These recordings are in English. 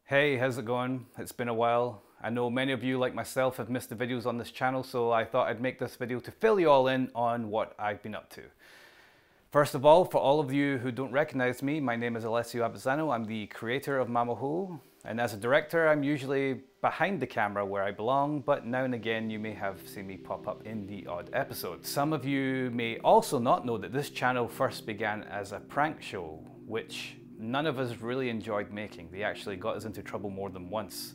Hey, how's it going? It's been a while. I know many of you, like myself, have missed the videos on this channel, so I thought I'd make this video to fill you all in on what I've been up to. First of all, for all of you who don't recognize me, my name is Alessio. I'm the creator of Mamahuhu, and as a director, I'm usually behind the camera where I belong, but now and again you may have seen me pop up in the odd episode. Some of you may also not know that this channel first began as a prank show, which none of us really enjoyed making. They actually got us into trouble more than once.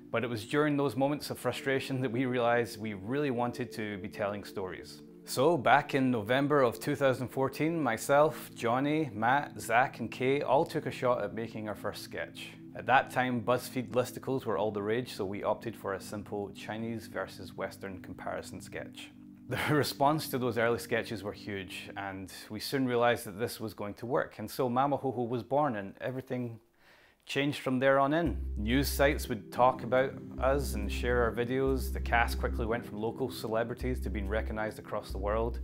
But it was during those moments of frustration that we realized we really wanted to be telling stories. So back in November of 2014, myself, Johnny, Matt, Zach and Kay all took a shot at making our first sketch. At that time, BuzzFeed listicles were all the rage, so we opted for a simple Chinese versus Western comparison sketch. The response to those early sketches were huge, and we soon realized that this was going to work. And so Mamahuhu was born, and everything changed from there on in. News sites would talk about us and share our videos. The cast quickly went from local celebrities to being recognized across the world.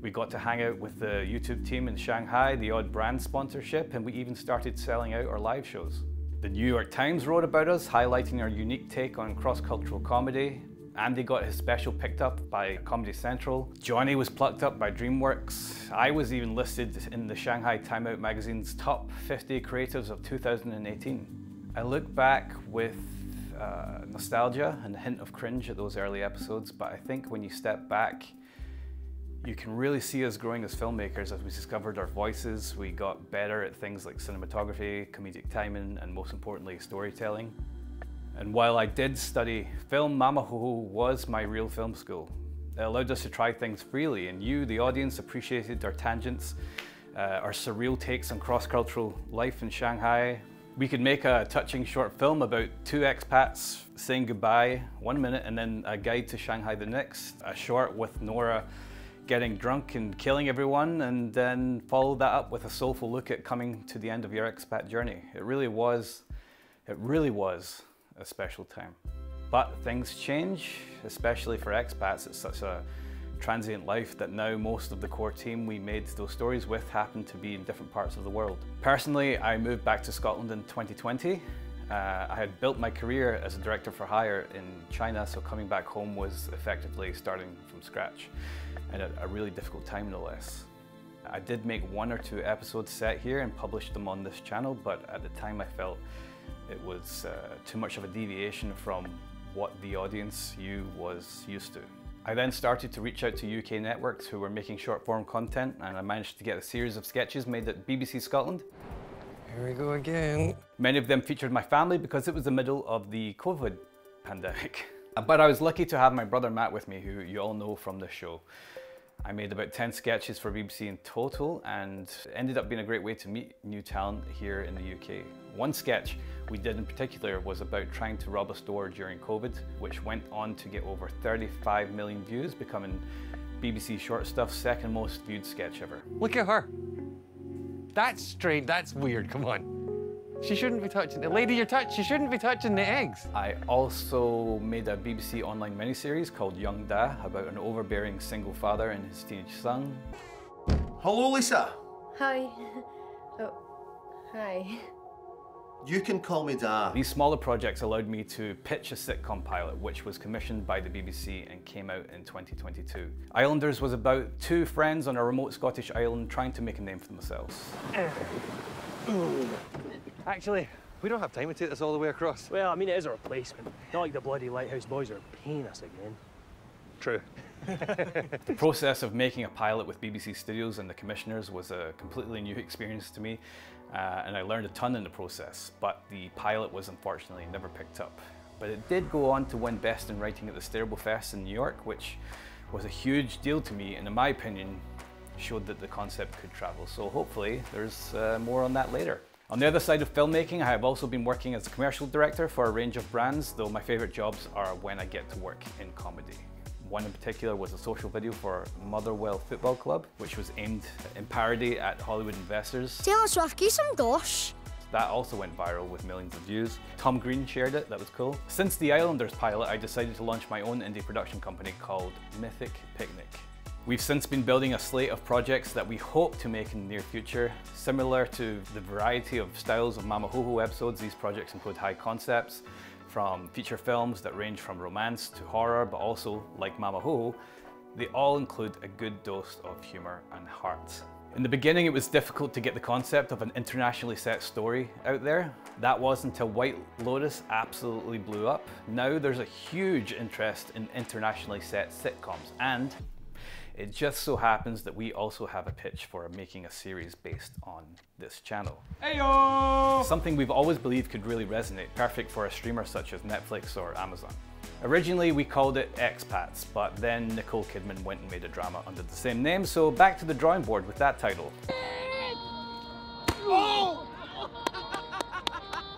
We got to hang out with the YouTube team in Shanghai, the odd brand sponsorship, and we even started selling out our live shows. The New York Times wrote about us, highlighting our unique take on cross-cultural comedy. Andy got his special picked up by Comedy Central. Johnny was plucked up by DreamWorks. I was even listed in the Shanghai Time Out magazine's top 50 creatives of 2018. I look back with nostalgia and a hint of cringe at those early episodes, but I think when you step back, you can really see us growing as filmmakers as we discovered our voices. We got better at things like cinematography, comedic timing, and most importantly, storytelling. And while I did study film, Mamahuhu was my real film school. It allowed us to try things freely, and you, the audience, appreciated our tangents, our surreal takes on cross-cultural life in Shanghai. We could make a touching short film about two expats saying goodbye 1 minute and then a guide to Shanghai the next. A short with Nora getting drunk and killing everyone, and then follow that up with a soulful look at coming to the end of your expat journey. It really was a special time. But things change, especially for expats. It's such a transient life that now most of the core team we made those stories with happen to be in different parts of the world. Personally, I moved back to Scotland in 2020. I had built my career as a director for hire in China, so coming back home was effectively starting from scratch, and at a really difficult time no less. I did make 1 or 2 episodes set here and published them on this channel, but at the time I felt it was too much of a deviation from what the audience was used to. I then started to reach out to UK networks who were making short form content, and I managed to get a series of sketches made at BBC Scotland. Here we go again. Many of them featured my family because it was the middle of the COVID pandemic. But I was lucky to have my brother Matt with me, who you all know from this show. I made about 10 sketches for BBC in total, and it ended up being a great way to meet new talent here in the UK. One sketch we did in particular was about trying to rob a store during COVID, which went on to get over 35 million views, becoming BBC Short Stuff's second most viewed sketch ever. Look at her. That's strange, that's weird, come on. She shouldn't be touching, the lady she shouldn't be touching the eggs. I also made a BBC online miniseries called Young Da about an overbearing single father and his teenage son. Hello, Lisa. Hi. Oh, hi. You can call me Da. These smaller projects allowed me to pitch a sitcom pilot, which was commissioned by the BBC and came out in 2022. Islanders was about 2 friends on a remote Scottish island trying to make a name for themselves. Actually, we don't have time to take this all the way across. Well, I mean, it is a replacement. Not like the bloody Lighthouse boys are paying us again. True. The process of making a pilot with BBC Studios and the commissioners was a completely new experience to me, and I learned a ton in the process, but the pilot was unfortunately never picked up. But it did go on to win Best in Writing at the Steerable Fest in New York, which was a huge deal to me, and in my opinion, showed that the concept could travel. So hopefully there's more on that later. On the other side of filmmaking, I have also been working as a commercial director for a range of brands, though my favorite jobs are when I get to work in comedy. One in particular was a social video for Motherwell Football Club, which was aimed in parody at Hollywood investors. Taylor Swift, give some dosh. That also went viral with millions of views. Tom Green shared it, that was cool. Since the Islanders pilot, I decided to launch my own indie production company called Mythic Picnic. We've since been building a slate of projects that we hope to make in the near future. Similar to the variety of styles of Mamahuhu episodes, these projects include high concepts, from feature films that range from romance to horror, but also, like Mamahuhu, they all include a good dose of humour and heart. In the beginning, it was difficult to get the concept of an internationally set story out there. That was until White Lotus absolutely blew up. Now there's a huge interest in internationally set sitcoms, and it just so happens that we also have a pitch for making a series based on this channel. Heyo! Something we've always believed could really resonate, perfect for a streamer such as Netflix or Amazon. Originally we called it Expats, but then Nicole Kidman went and made a drama under the same name, so back to the drawing board with that title.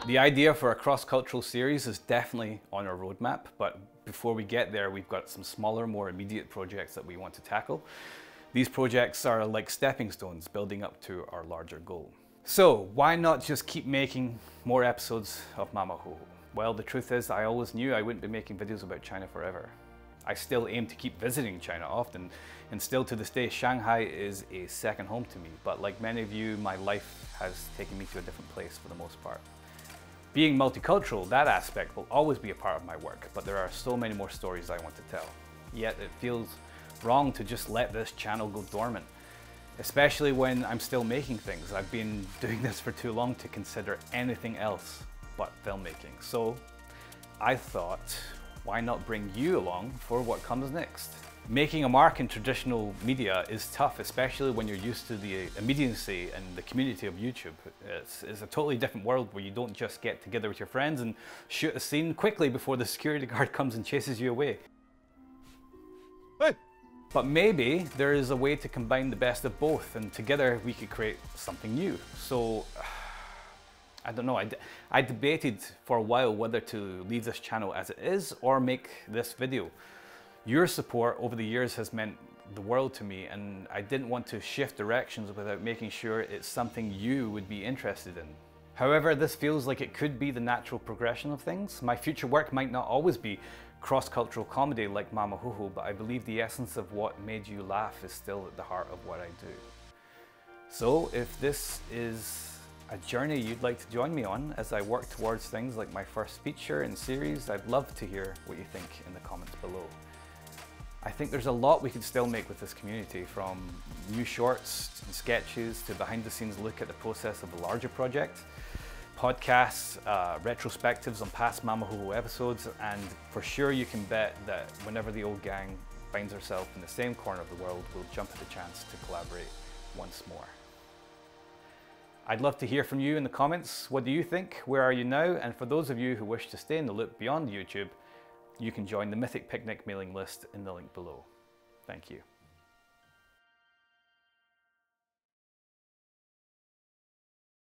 The idea for a cross-cultural series is definitely on our roadmap, but before we get there, we've got some smaller, more immediate projects that we want to tackle. These projects are like stepping stones building up to our larger goal. So why not just keep making more episodes of Mamahuhu? Well, the truth is, I always knew I wouldn't be making videos about China forever. I still aim to keep visiting China often, and still to this day, Shanghai is a second home to me. But like many of you, my life has taken me to a different place for the most part. Being multicultural, that aspect will always be a part of my work, but there are so many more stories I want to tell. Yet it feels wrong to just let this channel go dormant, especially when I'm still making things. I've been doing this for too long to consider anything else but filmmaking. So I thought, why not bring you along for what comes next? Making a mark in traditional media is tough, especially when you're used to the immediacy and the community of YouTube. It's a totally different world where you don't just get together with your friends and shoot a scene quickly before the security guard comes and chases you away. Hey. But maybe there is a way to combine the best of both, and together we could create something new. So I don't know, I debated for a while whether to leave this channel as it is or make this video. Your support over the years has meant the world to me, and I didn't want to shift directions without making sure it's something you would be interested in. However, this feels like it could be the natural progression of things. My future work might not always be cross-cultural comedy like Mamahuhu, but I believe the essence of what made you laugh is still at the heart of what I do. So if this is a journey you'd like to join me on as I work towards things like my first feature and series, I'd love to hear what you think in the comments below. I think there's a lot we could still make with this community, from new shorts and sketches to behind the scenes look at the process of a larger project, podcasts, retrospectives on past Mamahuhu episodes, and for sure you can bet that whenever the old gang finds herself in the same corner of the world, we'll jump at the chance to collaborate once more. I'd love to hear from you in the comments. What do you think? Where are you now? And for those of you who wish to stay in the loop beyond YouTube, you can join the Mythic Picnic mailing list in the link below. Thank you.